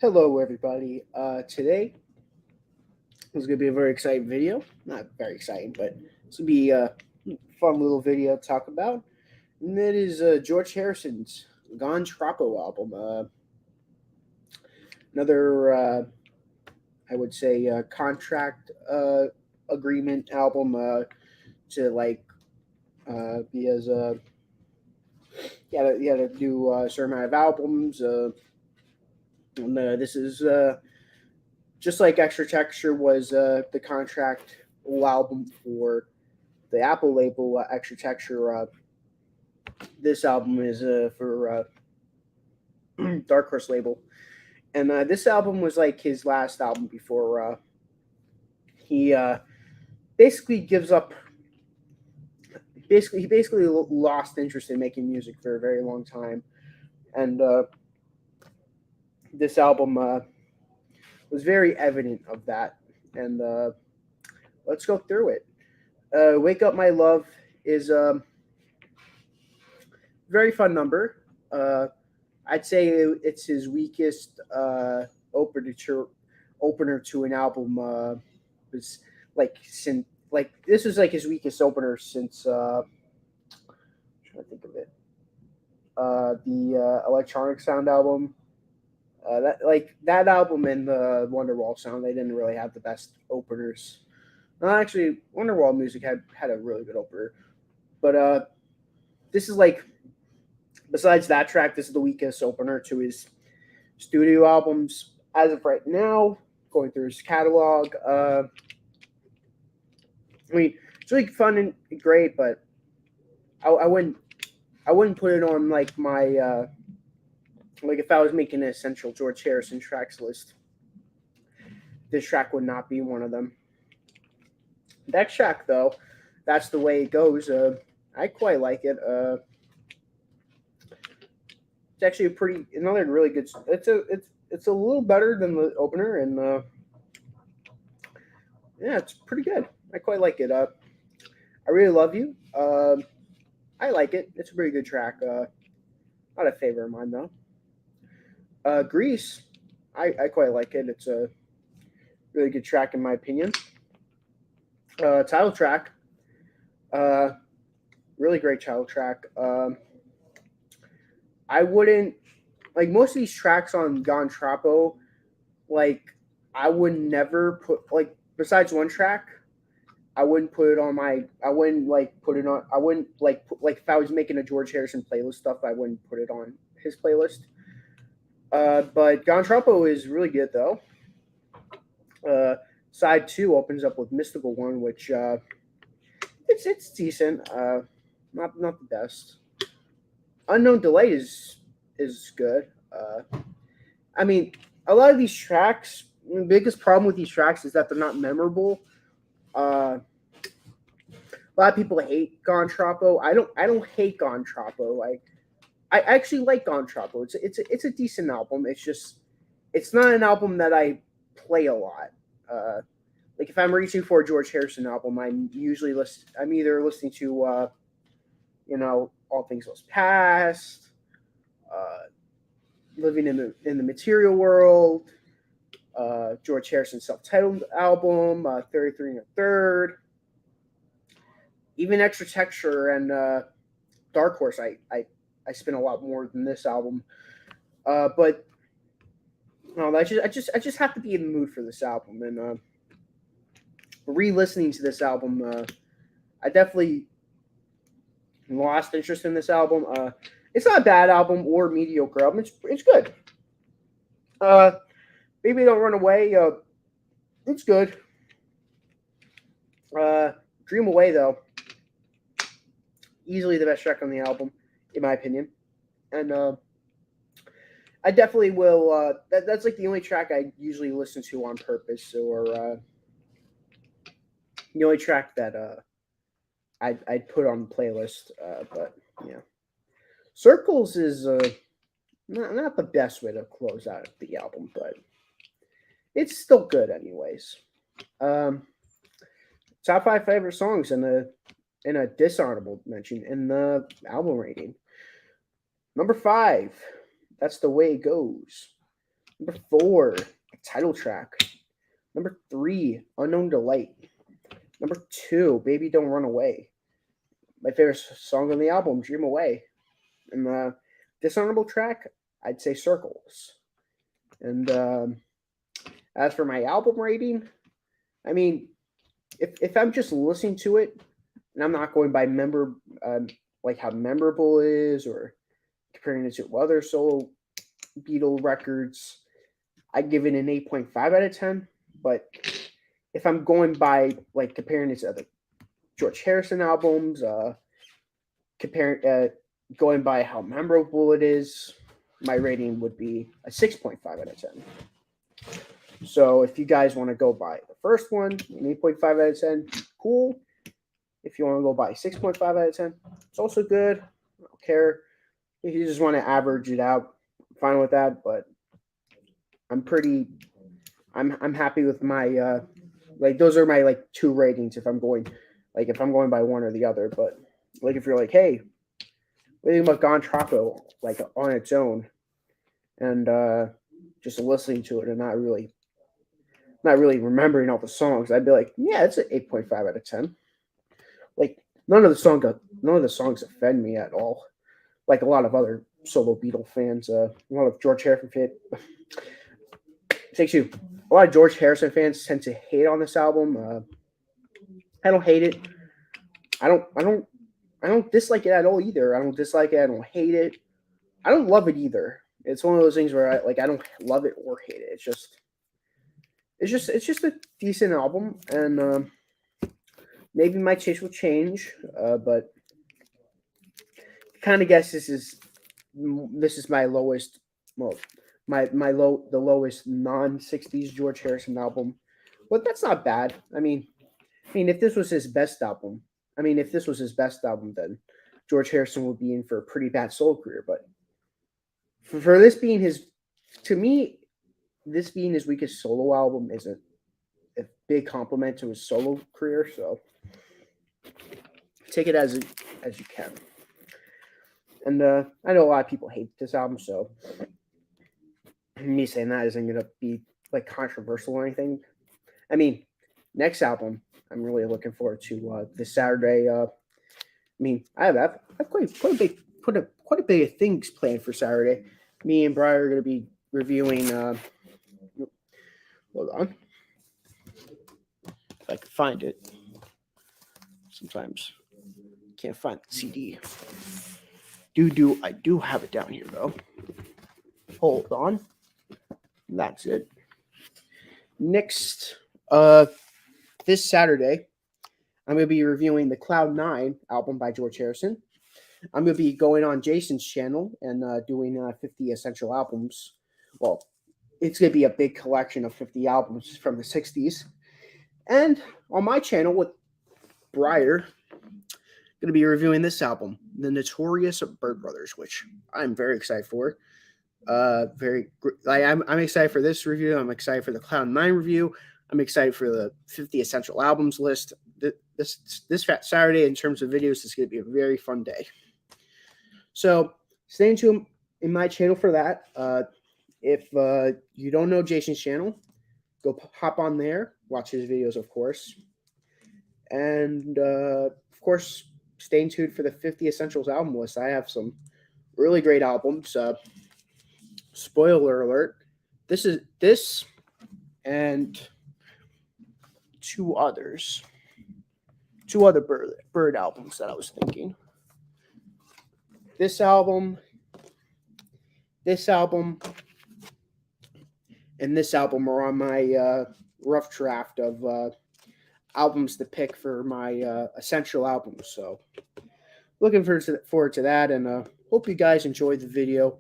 Hello, everybody. Today is going to be a very exciting video. Not very exciting, but it's going to be a fun little video to talk about. And that is George Harrison's Gone Troppo album. Another, I would say, contract agreement album to be as you had to do a certain amount of albums. This is just like Extra Texture was the contract album for the Apple label, Extra Texture. This album is for Dark Horse label, and this album was like his last album before he basically gives up. He basically lost interest in making music for a very long time, and this album was very evident of that. And let's go through it. "Wake Up My Love" is a very fun number. I'd say it's his weakest opener to an album. Was since this was like his weakest opener since I'm trying to think of it. The Electronic Sound album. That album and the Wonderwall sound, they didn't really have the best openers. No, actually, Wonderwall music had a really good opener, but this is like, besides that track, this is the weakest opener to his studio albums as of right now. Going through his catalog, I mean, it's really fun and great, but I wouldn't put it on like my like if I was making an essential George Harrison tracks list. This track would not be one of them. That track though, that's the way it goes. I quite like it. It's actually another really good. It's a little better than the opener, and yeah, it's pretty good. I quite like it. I really love you. I like it. It's a pretty good track. Not a favorite of mine though. Grease, I quite like it. It's a really good track in my opinion. Title track, uh, really great title track. I wouldn't like most of these tracks on Gone Troppo. Like I would never put like besides one track. I wouldn't put it on my. I wouldn't like put it on. I wouldn't like if I was making a George Harrison playlist stuff. I wouldn't put it on his playlist. But Gone Troppo is really good though. Uh, Side two opens up with Mystical One, which it's decent. Not the best. Unknown Delay is good. I mean, a lot of these tracks. The biggest problem with these tracks is that they're not memorable. A lot of people hate Gone Troppo. I don't hate Gone Troppo. I actually like Gone Troppo. It's a decent album. It's just it's not an album that I play a lot. Uh, like if I'm reaching for a George Harrison album, I'm either listening to All Things Must Pass, uh, Living in the Material World, George Harrison's self-titled album, 33 and a Third, even Extra Texture and Dark Horse. I spin a lot more than this album, but no, I just have to be in the mood for this album, and re-listening to this album, I definitely lost interest in this album. It's not a bad album or mediocre album. It's good. Uh, Maybe Don't Run Away. It's good. Uh, Dream Away though, easily the best track on the album, in my opinion, and I definitely will. That's like the only track I usually listen to on purpose, or the only track that I'd put on the playlist. But yeah, Circles is not the best way to close out the album, but it's still good anyways. Um, Top five favorite songs in a dishonorable mention in the album rating. Number five, That's the Way It Goes. Number 4, title track. Number 3, Unknown Delight. Number 2, Baby Don't Run Away. My favorite song on the album, Dream Away. And the dishonorable track, I'd say Circles. And as for my album rating, I mean, if I'm just listening to it and I'm not going by like how memorable it is or comparing it to other solo Beatle records, I give it an 8.5 out of 10. But if I'm going by like comparing it to other George Harrison albums, going by how memorable it is, my rating would be a 6.5 out of 10. So if you guys want to go by the first one, an 8.5 out of 10, cool. If you want to go by 6.5 out of 10, it's also good. I don't care. If you just want to average it out, I'm fine with that. But I'm happy with my like those are my like 2 ratings if I'm going by one or the other. But like if you're like, hey, what do you think about Gone Troppo like on its own, and just listening to it and not really remembering all the songs, I'd be like, yeah, it's an 8.5 out of 10. Like none of the songs offend me at all. Like a lot of other solo Beatle fans, a lot of George Harrison fans. Takes you. A lot of George Harrison fans tend to hate on this album. I don't hate it. I don't dislike it at all either. I don't dislike it. I don't hate it. I don't love it either. It's one of those things where I don't love it or hate it. It's just a decent album, and maybe my taste will change. But kind of guess this is my lowest. Well, the lowest non-60s George Harrison album. But that's not bad. If this was his best album, then George Harrison would be in for a pretty bad solo career. But for this being to me, this being his weakest solo album is a big compliment to his solo career. So take it as you can. And I know a lot of people hate this album, so me saying that isn't going to be like controversial or anything. Next album I'm really looking forward to this Saturday. I have quite a bit of things planned for Saturday. Me and Brian are going to be reviewing. Hold on, if I can find it. Sometimes can't find the CD. I do have it down here though. Hold on. That's it. Next, this Saturday, I'm going to be reviewing the Cloud 9 album by George Harrison. I'm going to be going on Jason's channel and doing 50 essential albums. Well, it's going to be a big collection of 50 albums from the 60s. And on my channel with Breyer, going to be reviewing this album, The Notorious Bird Brothers, which I'm very excited for. I'm excited for this review. I'm excited for the Cloud 9 review. I'm excited for the 50 essential albums list. This Saturday, in terms of videos, is going to be a very fun day. So stay tuned in my channel for that. If you don't know Jason's channel, go hop on there, watch his videos, of course. And of course, stay tuned for the 50 essentials album list. I have some really great albums. Spoiler alert, this and two other bird albums that I was thinking. This album, and this album are on my rough draft of albums to pick for my essential albums. So looking forward to that, and hope you guys enjoyed the video.